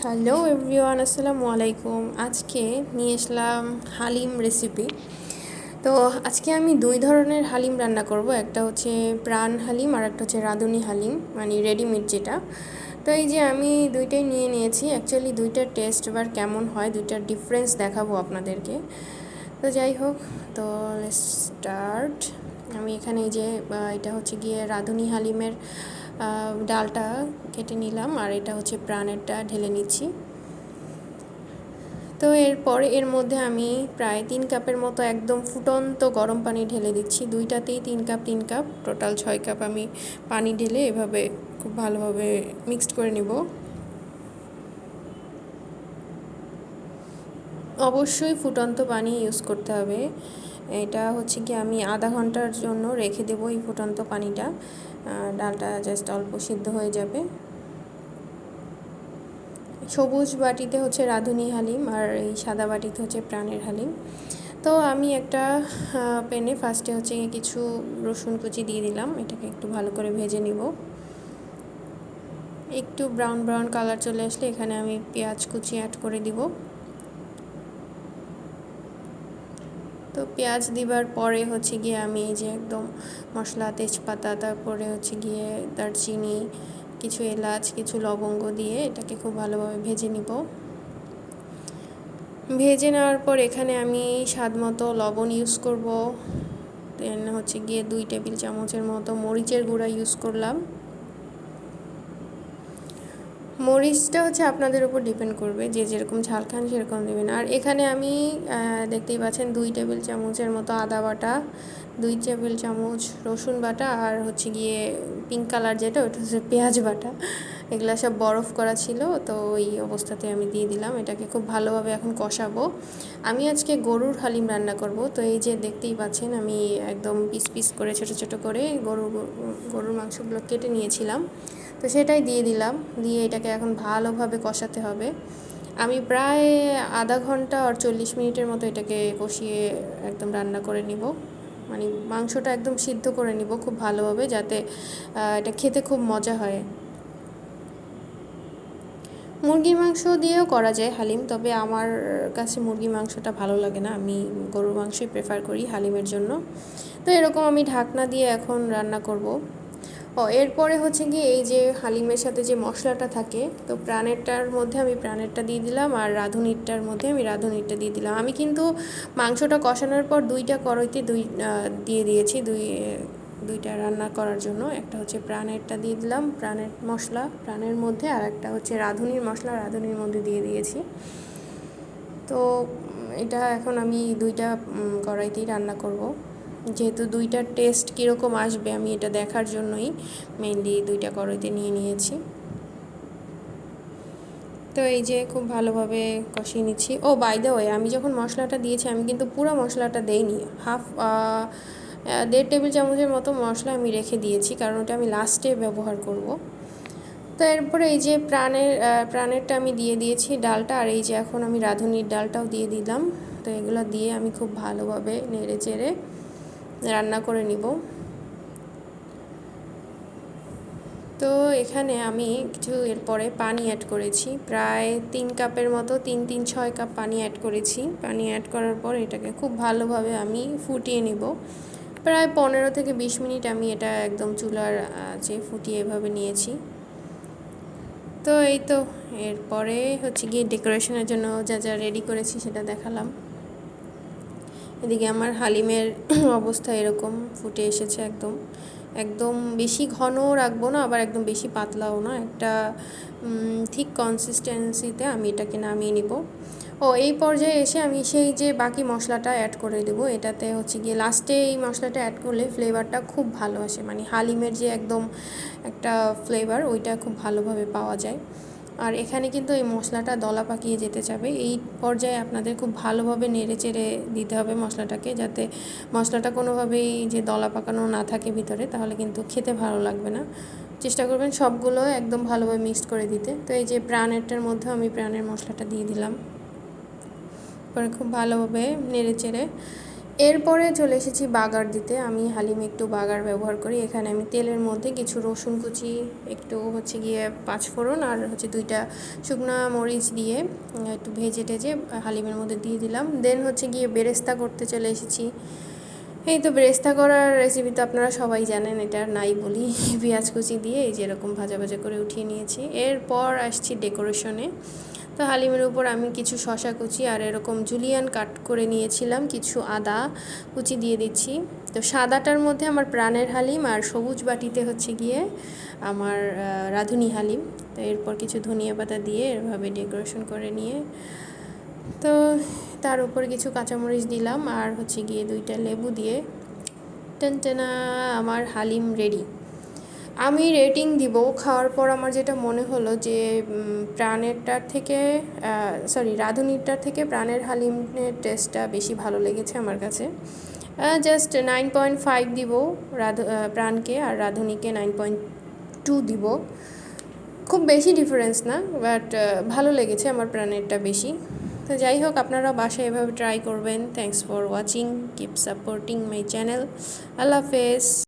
Hello everyone, আসসালামু আলাইকুম। আজকে নিয়ে আসলাম হালিম রেসিপি। তো আজকে আমি দুই ধরনের হালিম রান্না করব। একটা হচ্ছে প্রাণ হালিম আর একটা হচ্ছে রাঁধুনি হালিম, মানে রেডিমেড যেটা। তো এই যে আমি দুইটাই নিয়ে নিয়েছি। অ্যাকচুয়ালি দুইটার টেস্ট এবার কেমন হয়, দুইটার ডিফারেন্স দেখাবো আপনাদেরকে। তো যাই হোক, তো লেটস স্টার্ট। আমি এখানে এই যে এটা হচ্ছে গিয়ে রাঁধুনি হালিমের ডালটা কেটে নিলাম, আর এটা হচ্ছে প্রাণেরটা ঢেলে নিচ্ছি। তো এরপরে এর মধ্যে আমি প্রায় 3 কাপের মতো একদম ফুটন্ত গরম পানি ঢেলে দিচ্ছি। দুইটাতেই 3 কাপ টোটাল 6 কাপ আমি পানি ঢেলে এভাবে খুব ভালোভাবে মিক্সড করে নিব। অবশ্যই ফুটন্ত পানি ইউজ করতে হবে। এটা হচ্ছে কি আমি আধা ঘন্টার জন্য রেখে দেবো এই ফুটন্ত পানিটা। ডালটা জাস্ট অল্প সিদ্ধ হয়ে যাবে। সবুজ বাটিতে হচ্ছে রাঁধুনি হালিম আর এই সাদা বাটিতে হচ্ছে প্রাণের হালিম। তো আমি একটা প্যানে ফার্স্টে হচ্ছে কিছু রসুন কুচি দিয়ে দিলাম। এটাকে একটু ভালো করে ভেজে নিব। একটু ব্রাউন ব্রাউন কালার চলে আসলে এখানে আমি পেঁয়াজ কুচি অ্যাড করে দিব। তো পেঁয়াজ দিবার পরে হচ্ছে গিয়ে আমি এই যে একদম মশলা, তেজপাতা, তারপরে হচ্ছে গিয়ে দারচিনি, কিছু এলাচ, কিছু লবঙ্গ দিয়ে এটাকে খুব ভালোভাবে ভেজে নিব। ভেজে নেওয়ার পর এখানে আমি স্বাদ মতো লবণ ইউজ করব। দেন হচ্ছে গিয়ে 2 টেবিল চামচের মতো মরিচের গুঁড়া ইউজ করলাম। মরিচটা হচ্ছে আপনাদের উপর ডিপেন্ড করবে, যে যেরকম ঝাল খান সেরকম দেবেন। আর এখানে আমি দেখতেই পাচ্ছেন 2 টেবিল চামচের মতো আদা বাটা, 2 টেবিল চামচ রসুন বাটা, আর হচ্ছে গিয়ে পিঙ্ক কালার যেটা, ওটা হচ্ছে পেঁয়াজ বাটা। এগুলো সব বরফ করা ছিল, তো ওই অবস্থাতে আমি দিয়ে দিলাম। এটাকে খুব ভালোভাবে এখন কষাবো। আমি আজকে গরুর হালিম রান্না করব। তো এই যে দেখতেই পাচ্ছেন আমি একদম পিস পিস করে ছোট ছোট করে গরুর মাংসগুলো কেটে নিয়েছিলাম। তো সেটাই দিয়ে দিলাম। দিয়ে এটাকে এখন ভালোভাবে কষাতে হবে। আমি প্রায় আধা ঘন্টা আর 40 মিনিটের মতো এটাকে কষিয়ে একদম রান্না করে নিব। মানে মাংসটা একদম সিদ্ধ করে নিব খুব ভালোভাবে, যাতে এটা খেতে খুব মজা হয়। মুরগির মাংস দিয়েও করা যায় হালিম, তবে আমার কাছে মুরগির মাংসটা ভালো লাগে না। আমি গরুর মাংসই প্রেফার করি হালিমের জন্য। তো এরকম আমি ঢাকনা দিয়ে এখন রান্না করব। এরপরে হচ্ছে কি এই যে হালিমের সাথে যে মশলাটা থাকে, তো প্রাণেরটার মধ্যে আমি প্রাণেরটা দিয়ে দিলাম, আর রাঁধুনিরটার মধ্যে আমি রাঁধুনিরটা দিয়ে দিলাম। আমি কিন্তু মাংসটা কষানোর পর দুইটা কড়াইতে দিয়ে দিয়েছি, দুইটা রান্না করার জন্য। একটা হচ্ছে প্রাণেরটা দিয়ে দিলাম, প্রাণের মশলা প্রাণের মধ্যে, আর একটা হচ্ছে রাঁধুনির মশলা রাঁধুনির মধ্যে দিয়ে দিয়েছি। তো এটা এখন আমি দুইটা কড়াইতেই রান্না করব, যেহেতু দুইটার টেস্ট কীরকম আসবে আমি এটা দেখার জন্যই মেইনলি দুইটা কড়াইতে নিয়ে নিয়েছি। তো এই যে খুব ভালোভাবে কষিয়ে নিচ্ছি। বাই দ্য ওয়ে, আমি যখন মশলাটা দিয়েছি আমি কিন্তু পুরো মশলাটা দেইনি, 1.5 টেবিল চামচের মতো মশলা আমি রেখে দিয়েছি, কারণ ওটা আমি লাস্টে ব্যবহার করব। তো এরপরে এই যে প্রাণেরটা আমি দিয়ে দিয়েছি ডালটা, আর এই যে এখন আমি রাঁধুনির ডালটাও দিয়ে দিলাম। তো এগুলো দিয়ে আমি খুব ভালোভাবে নেড়ে চেড়ে রান্না করে নিব। তো এখানে আমি কিছু এরপরে পানি অ্যাড করেছি, প্রায় 3 কাপের মতো, 3 3 6 কাপ পানি অ্যাড করেছি। পানি অ্যাড করার পর এটাকে খুব ভালোভাবে আমি ফুটিয়ে নিব। প্রায় 15 থেকে 20 মিনিট আমি এটা একদম চুলার যে ফুটিয়ে এভাবে নিয়েছি। তো এই তো, এরপরে হচ্ছে গিয়ে ডেকোরেশনের জন্য যা যা রেডি করেছি সেটা দেখালাম। এদিকে আমার হালিমের অবস্থা এরকম ফুটে এসেছে একদম। একদম বেশি ঘনও রাখবো না, আবার একদম বেশি পাতলাও না, একটা ঠিক কনসিস্টেন্সিতে আমি এটাকে নামিয়ে নিব। এই পর্যায়ে এসে আমি সেই যে বাকি মশলাটা অ্যাড করে দেবো। এটাতে হচ্ছে গিয়ে লাস্টে এই মশলাটা অ্যাড করলে ফ্লেভারটা খুব ভালো আসে, মানে হালিমের যে একদম একটা ফ্লেভার ওইটা খুব ভালোভাবে পাওয়া যায়। আর এখানে কিন্তু এই মশলাটা দলা পাকিয়ে যেতে যাবে। এই পর্যায়ে আপনাদের খুব ভালোভাবে নেড়ে চেড়ে দিতে হবে মশলাটাকে, যাতে মশলাটা কোনোভাবেই যে দলা পাকানো না থাকে ভিতরে, তাহলে কিন্তু খেতে ভালো লাগবে না। চেষ্টা করবেন সবগুলো একদম ভালোভাবে মিক্সড করে দিতে। তো এই যে প্রাণেরটার মধ্যে আমি প্রাণের মশলাটা দিয়ে দিলাম, পরে খুব ভালোভাবে নেড়ে চেড়ে এরপরে চলে এসেছি বাগার দিতে। আমি হালিমে একটু বাগার ব্যবহার করি। এখানে আমি তেলের মধ্যে কিছু রসুন কুচি, একটু হচ্ছে গিয়ে পাঁচফোড়ন আর হচ্ছে 2টা শুকনো মরিচ দিয়ে একটু ভেজে টেজে হালিমের মধ্যে দিয়ে দিলাম। দেন হচ্ছে গিয়ে বেরেস্তা করতে চলে এসেছি। এই তো বেরেস্তা করার রেসিপি তো আপনারা সবাই জানেন, এটা নাই বলি। পেঁয়াজ কুচি দিয়ে এই যেরকম ভাজা ভাজা করে উঠিয়ে নিয়েছি। এরপর আসছি ডেকোরেশনে। তো হালিমের উপর আমি কিছু শশা কুচি আর এরকম জুলিয়ান কাট করে নিয়েছিলাম, কিছু আদা কুচি দিয়ে দিচ্ছি। তো সাদাটার মধ্যে আমার প্রাণের হালিম আর সবুজ বাটিতে হচ্ছে গিয়ে আমার রাঁধুনি হালিম। তো এরপর কিছু ধনিয়া পাতা দিয়ে এভাবে ডেকোরেশন করে নিয়ে তো তার উপর কিছু কাঁচামরিচ দিলাম আর হচ্ছে গিয়ে 2টা লেবু দিয়ে টেনটেনা আমার হালিম রেডি। আমি রেটিং দিব খাওয়ার পর আমার যেটা মনে হলো যে প্রাণেরটার থেকে রাঁধুনিটার থেকে প্রাণের হালিমের টেস্টটা বেশি ভালো লেগেছে আমার কাছে। জাস্ট 9.5 দিব প্রাণকে, আর রাঁধুনিকে 9.2 দিব। খুব বেশি ডিফারেন্স না, বাট ভালো লেগেছে আমার প্রাণেরটা বেশি। তো যাই হোক, আপনারা বাসায় এভাবে ট্রাই করবেন। Thanks for watching, keep supporting my channel. আল্লাহ হাফেজ।